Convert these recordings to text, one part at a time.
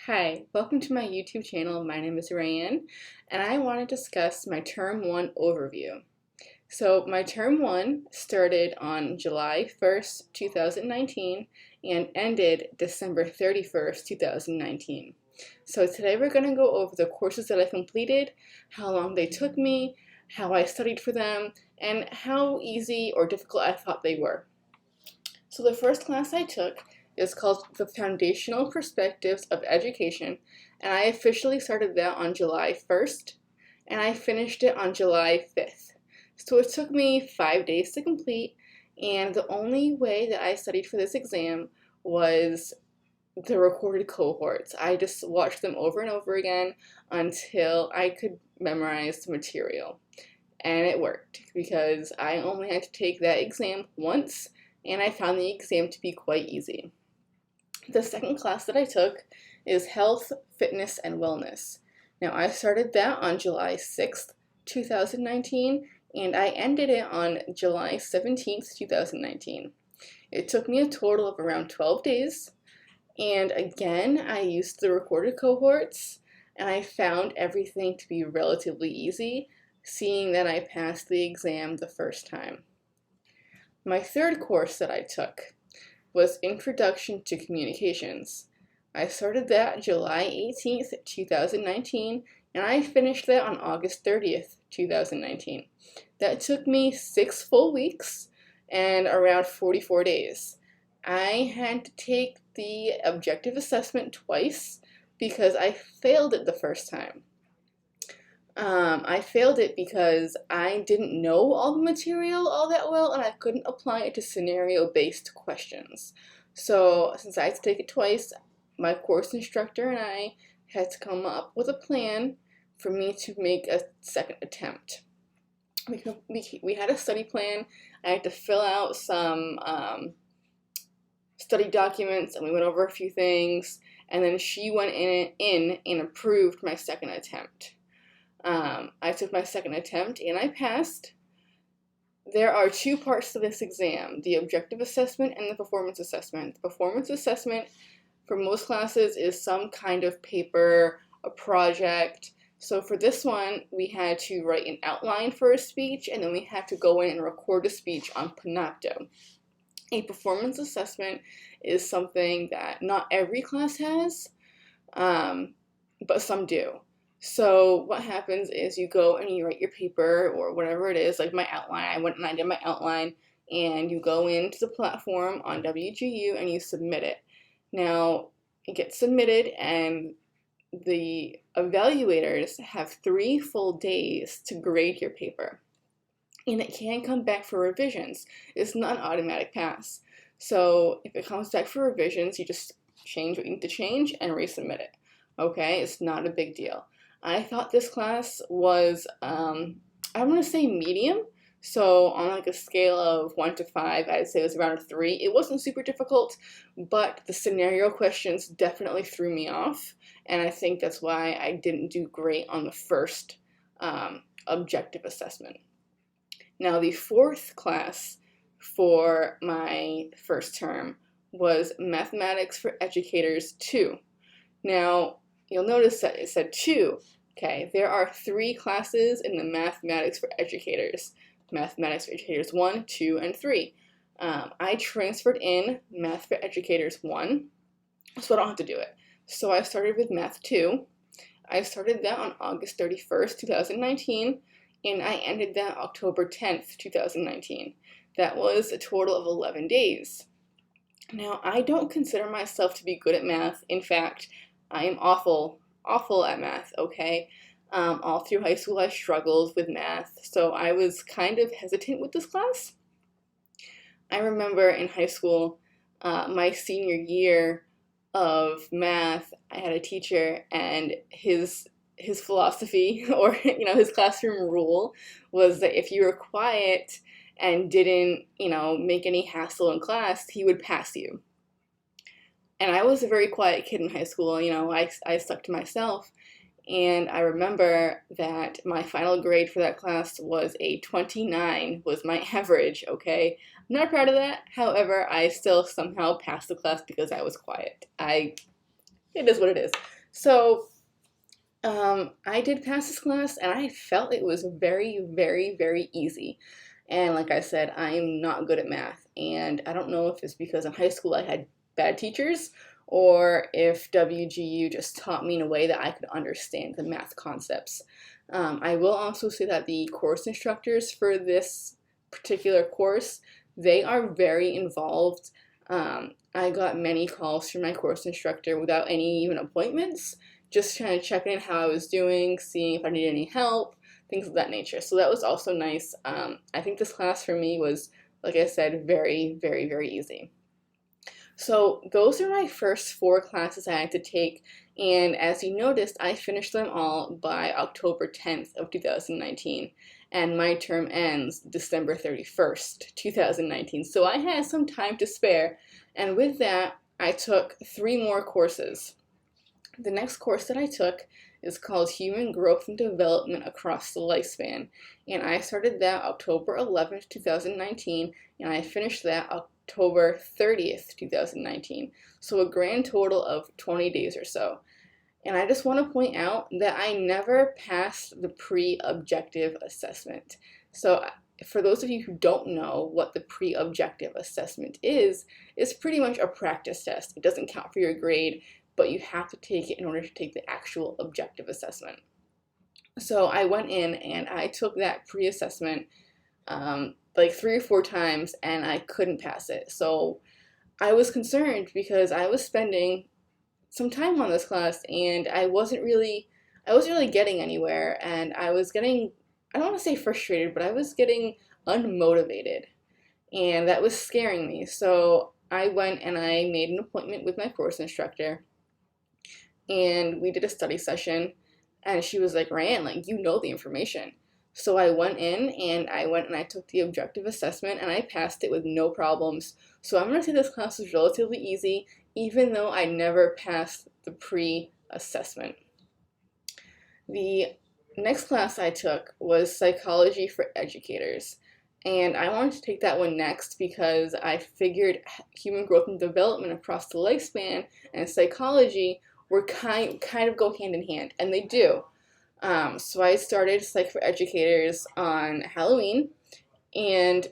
Hi, welcome to my YouTube channel. My name is Rayanne, and I want to discuss my Term 1 overview. So my Term 1 started on July 1st, 2019, and ended December 31st, 2019. So today we're going to go over the courses that I completed, how long they took me, how I studied for them, and how easy or difficult I thought they were. So the first class I took is called The Foundational Perspectives of Education, and I officially started that on July 1st, and I finished it on July 5th. So it took me 5 days to complete, and the only way that I studied for this exam was the recorded cohorts. I just watched them over and over again until I could memorize the material. And it worked because I only had to take that exam once, and I found the exam to be quite easy. The second class that I took is Health, Fitness, and Wellness. Now, I started that on July 6th, 2019, and I ended it on July 17th, 2019. It took me a total of around 12 days, and again, I used the recorded cohorts, and I found everything to be relatively easy, seeing that I passed the exam the first time. My third course that I took was Introduction to Communications. I started that July 18th, 2019, and I finished that on August 30th, 2019. That took me 6 full weeks and around 44 days. I had to take the objective assessment twice because I failed it the first time. I failed it because I didn't know all the material all that well, and I couldn't apply it to scenario-based questions. So since I had to take it twice, my course instructor and I had to come up with a plan for me to make a second attempt. We had a study plan. I had to fill out some study documents, and we went over a few things, and then she went in and approved my second attempt. I took my second attempt and I passed. There are 2 parts to this exam, the objective assessment and the performance assessment. The performance assessment for most classes is some kind of paper, a project. So for this one, we had to write an outline for a speech, and then we had to go in and record a speech on Panopto. A performance assessment is something that not every class has, but some do. So what happens is you go and you write your paper or whatever it is, like my outline. I went and I did my outline, and you go into the platform on WGU and you submit it. Now, it gets submitted, and the evaluators have 3 full days to grade your paper. And it can come back for revisions. It's not an automatic pass. So if it comes back for revisions, you just change what you need to change and resubmit it. Okay, it's not a big deal. I thought this class was, I want to say medium. So on like a scale of 1 to 5, I'd say it was around a 3. It wasn't super difficult, but the scenario questions definitely threw me off. And I think that's why I didn't do great on the first objective assessment. Now the fourth class for my first term was Mathematics for Educators 2. Now, you'll notice that it said 2. Okay, there are 3 classes in the Mathematics for Educators. Mathematics for Educators 1, 2, and 3. I transferred in Math for Educators 1, so I don't have to do it. So I started with Math 2. I started that on August 31st, 2019, and I ended that October 10th, 2019. That was a total of 11 days. Now, I don't consider myself to be good at math. In fact, I am awful at math, okay? All through high school, I struggled with math, so I was kind of hesitant with this class. I remember in high school, my senior year of math, I had a teacher, and his philosophy, or his classroom rule, was that if you were quiet and didn't make any hassle in class, he would pass you. And I was a very quiet kid in high school. I stuck to myself, and I remember that my final grade for that class was a 29 was my average. Okay, I'm not proud of that. However, I still somehow passed the class because I was quiet. it is what it is. So I did pass this class, and I felt it was very, very, very easy. And like I said, I'm not good at math, and I don't know if it's because in high school I had bad teachers, or if WGU just taught me in a way that I could understand the math concepts. I will also say that the course instructors for this particular course, they are very involved. I got many calls from my course instructor without any even appointments, just kind of checking in how I was doing, seeing if I needed any help, things of that nature. So that was also nice. I think this class for me was, like I said, very, very, very easy. So those are my first 4 classes I had to take, and as you noticed, I finished them all by October 10th of 2019, and my term ends December 31st, 2019. So I had some time to spare, and with that, I took 3 more courses. The next course that I took is called Human Growth and Development Across the Lifespan, and I started that October 11th, 2019, and I finished that October 30th, 2019. So a grand total of 20 days or so. And I just want to point out that I never passed the pre-objective assessment. So for those of you who don't know what the pre-objective assessment is, it's pretty much a practice test. It doesn't count for your grade, but you have to take it in order to take the actual objective assessment. So I went in and I took that pre-assessment like 3 or 4 times, and I couldn't pass it. So I was concerned because I was spending some time on this class, and I wasn't really getting anywhere, and I was getting, I don't want to say frustrated, but I was getting unmotivated, and that was scaring me. So I went and I made an appointment with my course instructor, and we did a study session, and she was like, Ryan, like, you know the information. So I went in and I took the objective assessment, and I passed it with no problems. So I'm going to say this class was relatively easy, even though I never passed the pre-assessment. The next class I took was Psychology for Educators. And I wanted to take that one next because I figured human growth and development across the lifespan and psychology were kind of go hand in hand, and they do. So I started Psych for Educators on Halloween, and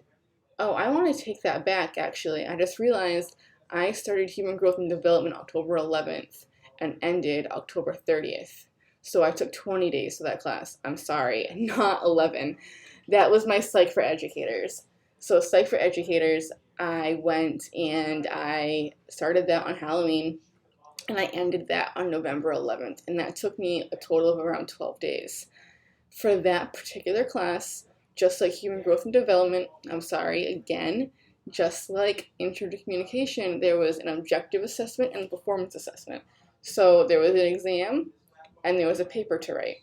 oh, I want to take that back actually. I just realized I started Human Growth and Development October 11th and ended October 30th. So I took 20 days for that class. I'm sorry, not 11. That was my Psych for Educators. So Psych for Educators, I went and I started that on Halloween, and I ended that on November 11th, and that took me a total of around 12 days. For that particular class, just like Human Growth and Development, I'm sorry, again, just like Intro to Communication, there was an objective assessment and a performance assessment. So there was an exam, and there was a paper to write.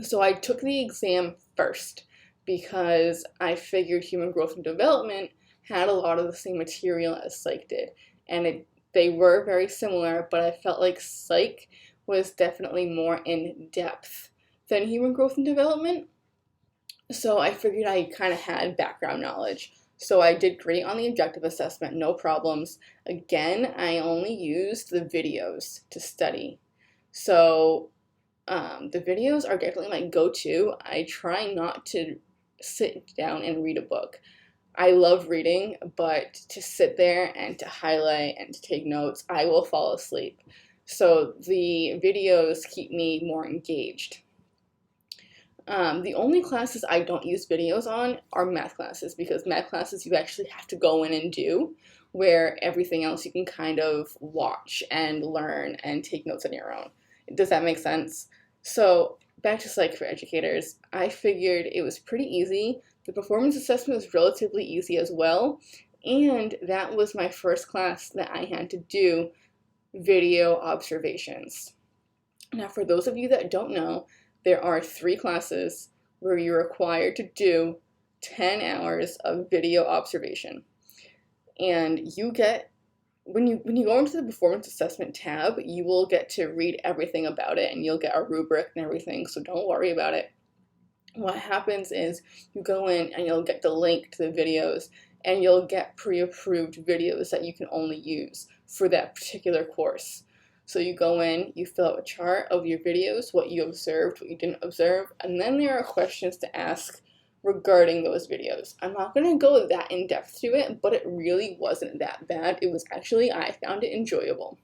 So I took the exam first because I figured Human Growth and Development had a lot of the same material as Psych did, and they were very similar, but I felt like Psych was definitely more in depth than Human Growth and Development. So I figured I kind of had background knowledge. So I did great on the objective assessment, no problems. Again, I only used the videos to study. So the videos are definitely my go-to. I try not to sit down and read a book. I love reading, but to sit there and to highlight and to take notes, I will fall asleep. So the videos keep me more engaged. The only classes I don't use videos on are math classes, because math classes you actually have to go in and do, where everything else you can kind of watch and learn and take notes on your own. Does that make sense? So back to Psych for Educators, I figured it was pretty easy. The performance assessment was relatively easy as well, and that was my first class that I had to do video observations. Now, for those of you that don't know, there are 3 classes where you're required to do 10 hours of video observation. And you get, when you go into the performance assessment tab, you will get to read everything about it, and you'll get a rubric and everything, so don't worry about it. What happens is you go in and you'll get the link to the videos, and you'll get pre-approved videos that you can only use for that particular course. So you go in, you fill out a chart of your videos, what you observed, what you didn't observe, and then there are questions to ask regarding those videos. I'm not going to go that in depth to it, but it really wasn't that bad. It was actually, I found it enjoyable.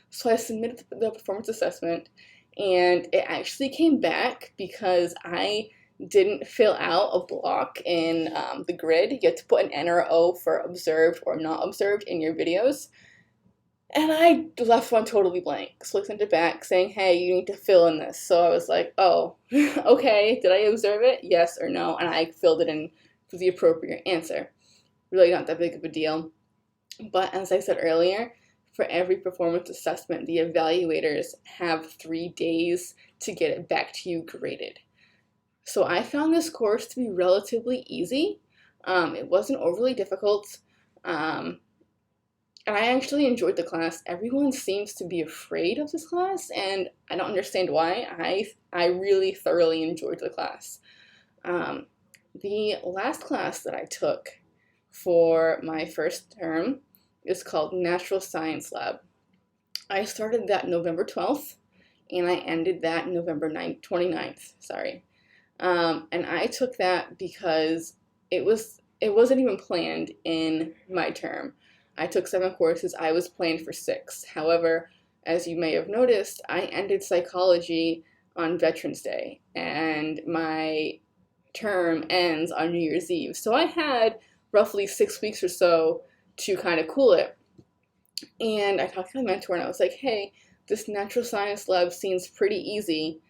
So I submitted the performance assessment, and it actually came back because I didn't fill out a block in the grid. You have to put an N or an O for observed or not observed in your videos. And I left one totally blank. So I sent it back saying, hey, you need to fill in this. So I was like, oh, okay, did I observe it? Yes or no? And I filled it in for the appropriate answer. Really not that big of a deal. But as I said earlier, for every performance assessment, the evaluators have 3 days to get it back to you graded. So I found this course to be relatively easy. It wasn't overly difficult. And I actually enjoyed the class. Everyone seems to be afraid of this class, and I don't understand why. I really thoroughly enjoyed the class. The last class that I took for my first term is called Natural Science Lab. I started that November 12th, and I ended that November 29th, sorry. And I took that because it wasn't even planned in my term. I took 7 courses. I was planned for 6. However, as you may have noticed, I ended psychology on Veterans Day, and my term ends on New Year's Eve. So I had roughly 6 weeks or so to kind of cool it. And I talked to my mentor, and I was like, hey, this natural science lab seems pretty easy.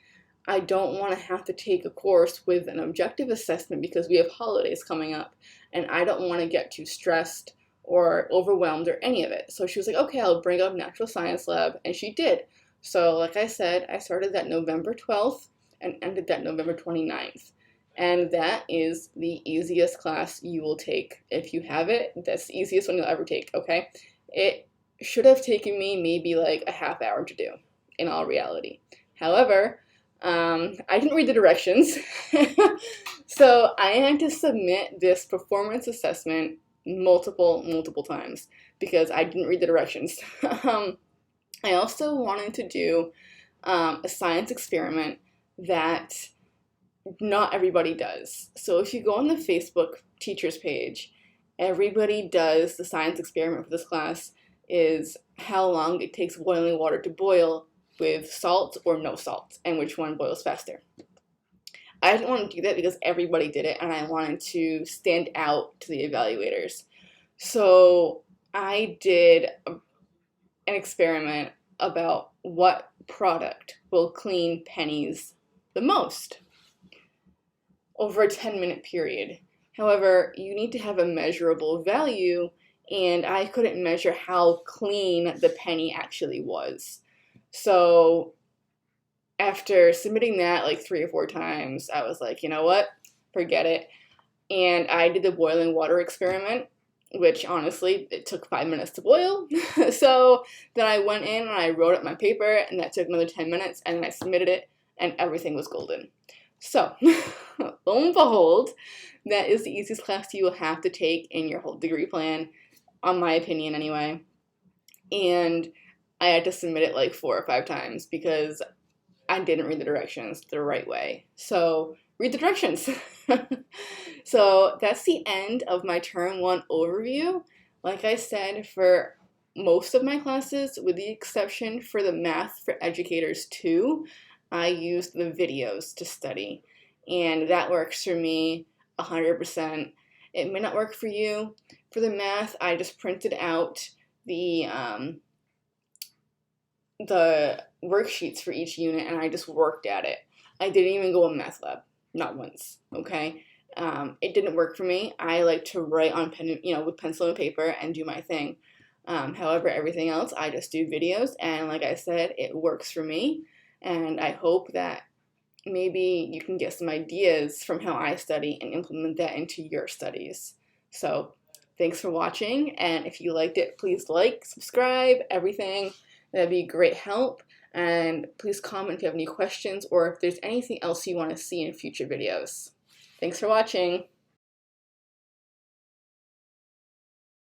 I don't want to have to take a course with an objective assessment because we have holidays coming up, and I don't want to get too stressed or overwhelmed or any of it. So she was like, okay, I'll bring up Natural Science Lab, and she did. So like I said, I started that November 12th and ended that November 29th. And that is the easiest class you will take. If you have it, that's the easiest one you'll ever take, okay? It should have taken me maybe like a half hour to do, in all reality. However, I didn't read the directions, so I had to submit this performance assessment multiple times because I didn't read the directions. I also wanted to do a science experiment that not everybody does. So if you go on the Facebook teachers page, everybody does the science experiment for this class is how long it takes boiling water to boil with salt or no salt, and which one boils faster. I didn't want to do that because everybody did it, and I wanted to stand out to the evaluators. So I did an experiment about what product will clean pennies the most over a 10-minute period. However, you need to have a measurable value, and I couldn't measure how clean the penny actually was. So after submitting that like 3 or 4 times, I was like, you know what, forget it. And I did the boiling water experiment, which honestly, it took 5 minutes to boil. So then I went in and I wrote up my paper, and that took another 10 minutes, and then I submitted it, and everything was golden. So, lo and behold, that is the easiest class you will have to take in your whole degree plan, on my opinion anyway. And I had to submit it like 4 or 5 times because I didn't read the directions the right way. So read the directions. So that's the end of my Term 1 overview. Like I said, for most of my classes, with the exception for the Math for Educators 2, I used the videos to study. And that works for me 100%. It may not work for you. For the math, I just printed out the worksheets for each unit, and I just worked at it. I didn't even go in math lab, not once, okay? It didn't work for me. I like to write on pen, with pencil and paper and do my thing. However, everything else, I just do videos, and like I said, it works for me, and I hope that maybe you can get some ideas from how I study and implement that into your studies. So, thanks for watching, and if you liked it, please like, subscribe, everything. That'd be great help. And please comment if you have any questions or if there's anything else you want to see in future videos. Thanks for watching.